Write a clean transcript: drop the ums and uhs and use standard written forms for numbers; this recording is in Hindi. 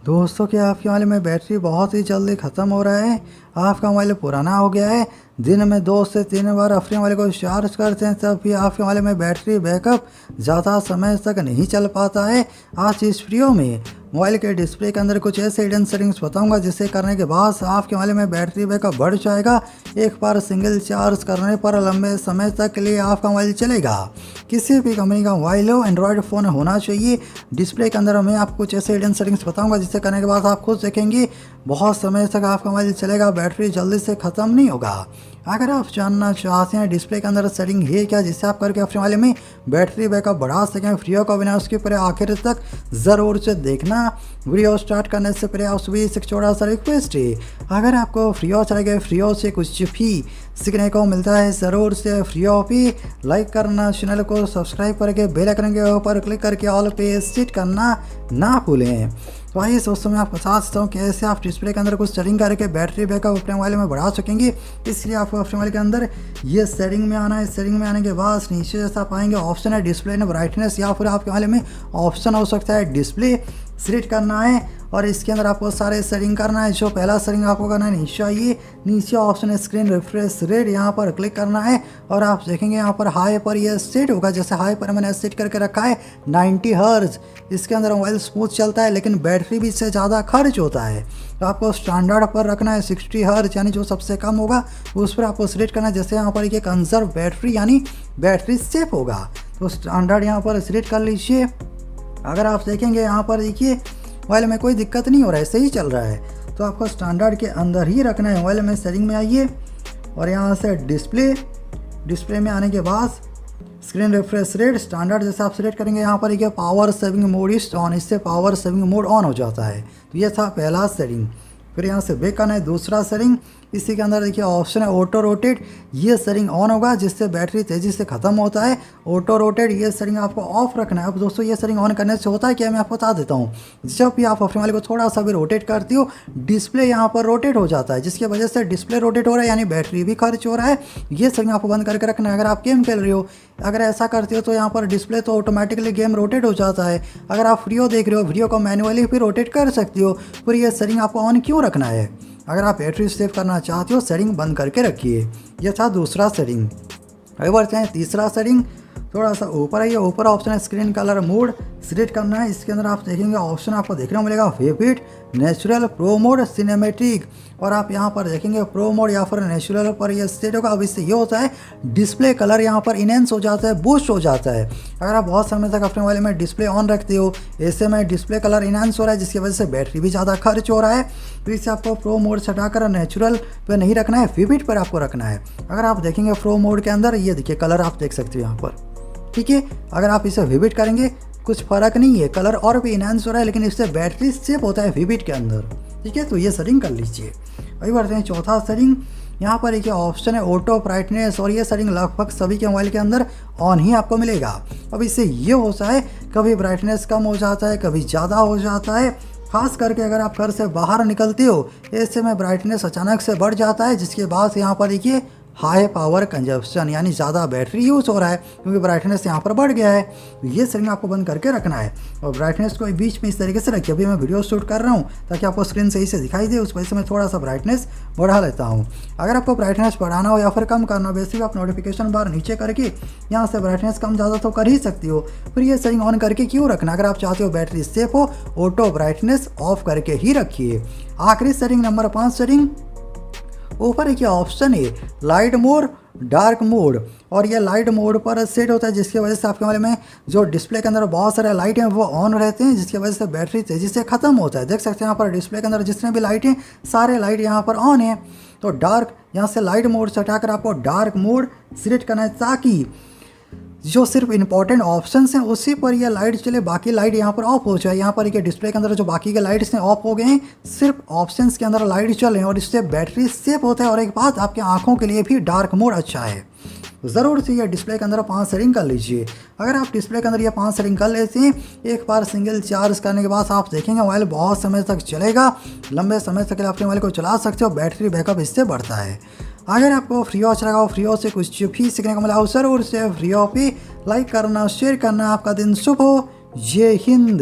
दोस्तों क्या आपके मोबाइल में बैटरी बहुत ही जल्दी ख़त्म हो रहा है। आपका मोबाइल पुराना हो गया है। दिन में 2 से 3 बार अपने मोबाइल को चार्ज करते हैं तब भी आपके मोबाइल में बैटरी बैकअप ज़्यादा समय तक नहीं चल पाता है। आज इस वीडियो में मोबाइल के डिस्प्ले के अंदर कुछ ऐसे हिडन सेटिंग्स बताऊंगा जिसे करने के बाद आपके मोबाइल में बैटरी बैकअप बढ़ जाएगा। एक बार सिंगल चार्ज करने पर लंबे समय तक के लिए आपका मोबाइल चलेगा। किसी भी कंपनी का मोबाइल हो, एंड्रॉयड फ़ोन होना चाहिए। डिस्प्ले के अंदर मैं आपको कुछ ऐसे हिडन सेटिंग्स बताऊंगा जिसे करने के बाद आप खुद देखेंगे बहुत समय तक आपका मोबाइल चलेगा, बैटरी जल्दी से ख़त्म नहीं होगा। अगर आप जानना चाहते हैं डिस्प्ले के अंदर सेटिंग है क्या जिससे आप करके अपने मोबाइल में बैटरी बैकअप बढ़ा सकें वीडियो को बिना उसके पहले आखिर तक ज़रूर से देखना। वीडियो स्टार्ट करने से पहले आप सभी से छोटा सा रिक्वेस्ट है, अगर आपको फ्रीओ चलेगा फ्रीओ से कुछ भी सीखने को मिलता है ज़रूर से फ्रीओ पे लाइक करना, चैनल को सब्सक्राइब करके बेल आइकन के ऊपर क्लिक करके ऑल पे सेट करना ना भूलें। तो आइए दोस्तों मैं आपको बता सकता हूँ कैसे आप डिस्प्ले के अंदर कुछ सेटिंग करके बैटरी बैकअप अपने मोबाइल में बढ़ा सकेंगे। इसलिए आपको अपने मोबाइल के अंदर ये सेटिंग में आना है। सेटिंग में आने के बाद नीचे जैसा आप आएंगे ऑप्शन है डिस्प्ले एंड ब्राइटनेस, या फिर आपके मोबाइल में ऑप्शन हो सकता है डिस्प्ले, सिलेक्ट करना है और इसके अंदर आपको सारे सेटिंग करना है। जो पहला सेटिंग आपको करना है नीचे आइए, नीचे ऑप्शन है स्क्रीन रिफ्रेश रेट, यहाँ पर क्लिक करना है और आप देखेंगे यहाँ पर हाई पर ये सेट होगा। जैसे हाई पर मैंने सेट करके रखा है 90 हर्ट्ज। इसके अंदर मोबाइल स्मूथ चलता है लेकिन बैटरी भी इससे ज़्यादा खर्च होता है। तो आपको स्टैंडर्ड पर रखना है 60 हर्ट्ज, यानी जो सबसे कम होगा उस पर आपको सिलेक्ट करना है। जैसे यहाँ पर ये कंजर्व बैटरी यानी बैटरी सेफ होगा, तो स्टैंडर्ड यहाँ पर सिलेक्ट कर लीजिए। अगर आप देखेंगे यहाँ पर देखिए मोबाइल में कोई दिक्कत नहीं हो रहा है, सही चल रहा है। तो आपको स्टैंडर्ड के अंदर ही रखना है। मोबाइल में सेटिंग में आइए और यहाँ से डिस्प्ले में आने के बाद स्क्रीन रिफ्रेश रेट स्टैंडर्ड जैसे आप सिलेक्ट करेंगे यहाँ पर देखिए पावर सेविंग मोड इस ऑन, इससे पावर सेविंग मोड ऑन हो जाता है। तो ये था पहला सेटिंग। फिर यहाँ से बैक आना है दूसरा सेटिंग। इसी के अंदर देखिए ऑप्शन है ऑटो रोटेट, ये सेटिंग ऑन होगा जिससे बैटरी तेज़ी से ख़त्म होता है। ऑटो रोटेट ये सेटिंग आपको ऑफ रखना है। अब दोस्तों ये सेटिंग ऑन करने से होता है क्या, मैं आपको बता देता हूँ। जब भी आप अपने मोबाइल को थोड़ा सा भी रोटेट करती हो डिस्प्ले यहाँ पर रोटेट हो जाता है, जिसकी वजह से डिस्प्ले रोटेट हो रहा है यानी बैटरी भी खर्च हो रहा है। ये सेटिंग आपको बंद करके रखना है। अगर आप गेम खेल रहे हो, अगर ऐसा करते हो तो यहाँ पर डिस्प्ले तो ऑटोमेटिकली गेम रोटेट हो जाता है। अगर आप वीडियो देख रहे हो वीडियो को मैनुअली भी रोटेट कर सकती हो। फिर ये सेटिंग आपको ऑन क्यों रखना है? अगर आप बैटरी सेव करना चाहते हो सेटिंग बंद करके रखिए। यह था दूसरा सेटिंग। अगर बढ़ते हैं तीसरा सेटिंग, थोड़ा सा ऊपर आइए, ऊपर ऑप्शन है स्क्रीन कलर मोड, सिलेक्ट करना है। इसके अंदर आप देखेंगे ऑप्शन आपको देखने को मिलेगा vivid, natural, pro mode, cinematic, और आप यहाँ पर देखेंगे प्रो मोड या फिर नेचुरल पर ये सेट होगा। अब इससे ये होता है डिस्प्ले कलर यहाँ पर इनहेंस हो जाता है, बूस्ट हो जाता है। अगर आप बहुत समय तक अपने मोबाइल में डिस्प्ले ऑन रखते हो, ऐसे में डिस्प्ले कलर इनहेंस हो रहा है जिसकी वजह से बैटरी भी ज़्यादा खर्च हो रहा है। तो इससे आपको प्रो मोड से हटाकर नेचुरल पर नहीं रखना है, विविड पर आपको रखना है। अगर आप देखेंगे प्रो मोड के अंदर ये देखिए कलर आप देख सकते हो यहाँ पर, ठीक है। अगर आप इसे विविड करेंगे कुछ फ़र्क नहीं है, कलर और भी इनहेंस हो रहा है लेकिन इससे बैटरी सेव होता है विविड के अंदर, ठीक है। तो ये सेटिंग कर लीजिए। अभी बढ़ते हैं चौथा सेटिंग। यहाँ पर एक ऑप्शन है ऑटो ब्राइटनेस, और ये सेटिंग लगभग सभी के मोबाइल के अंदर ऑन ही आपको मिलेगा। अब इससे ये होता है कभी ब्राइटनेस कम हो जाता है, कभी ज़्यादा हो जाता है। खास करके अगर आप घर से बाहर निकलते हो ऐसे में ब्राइटनेस अचानक से बढ़ जाता है, जिसके बाद यहाँ पर देखिए हाई पावर कंजप्शन यानी ज़्यादा बैटरी यूज़ हो रहा है क्योंकि ब्राइटनेस यहाँ पर बढ़ गया है। तो ये सेटिंग आपको बंद करके रखना है और ब्राइटनेस को बीच में इस तरीके से रखिए। अभी मैं वीडियो शूट कर रहा हूँ ताकि आपको स्क्रीन सही से दिखाई दे, उस वजह से मैं थोड़ा सा ब्राइटनेस बढ़ा लेता हूँ। अगर आपको ब्राइटनेस बढ़ाना हो या फिर कम करना हो, वैसे भी आप नोटिफिकेशन बार नीचे करके यहाँ से ब्राइटनेस कम ज़्यादा तो कर ही सकती हो। फिर ये सेटिंग ऑन करके क्यों रखना? अगर आप चाहते हो बैटरी सेफ हो, ऑटो ब्राइटनेस ऑफ करके ही रखिए। आखिरी सेटिंग नंबर 5 सेटिंग, ऊपर एक ऑप्शन है लाइट मोड, डार्क मोड, और ये लाइट मोड पर सेट होता है जिसकी वजह से आपके मोबाइल में जो डिस्प्ले के अंदर बहुत सारे लाइट हैं वो ऑन रहते हैं, जिसकी वजह से बैटरी तेज़ी से ख़त्म होता है। देख सकते हैं यहाँ पर डिस्प्ले के अंदर जितने भी लाइट हैं सारे लाइट यहाँ पर ऑन है। तो डार्क यहाँ से लाइट मोड से हटाकर आपको डार्क मोड सिलेक्ट करना है ताकि जो सिर्फ इंपॉर्टेंट ऑप्शंस हैं उसी पर यह लाइट चले, बाकी लाइट यहाँ पर ऑफ हो जाए। यहाँ पर ये डिस्प्ले के अंदर जो बाकी के लाइट्स हैं ऑफ हो गए हैं, सिर्फ ऑप्शंस के अंदर लाइट चले और इससे बैटरी सेफ होता है। और एक बात, आपकी आंखों के लिए भी डार्क मोड अच्छा है। ज़रूर से ये डिस्प्ले के अंदर 5 सेटिंग कर लीजिए। अगर आप डिस्प्ले के अंदर ये 5 सेटिंग कर लेते हैं, एक बार सिंगल चार्ज करने के बाद आप देखेंगे मोबाइल बहुत समय तक चलेगा, लंबे समय तक अपने मोबाइल को चला सकते हो, बैटरी बैकअप इससे बढ़ता है। अगर आपको फ्रीओ अच्छा लगा हो, फ्रीओ से कुछ भी सीखने को मिला हो, ज़रूर से फ्रीओ पे लाइक करना, शेयर करना। आपका दिन शुभ हो। जय हिंद।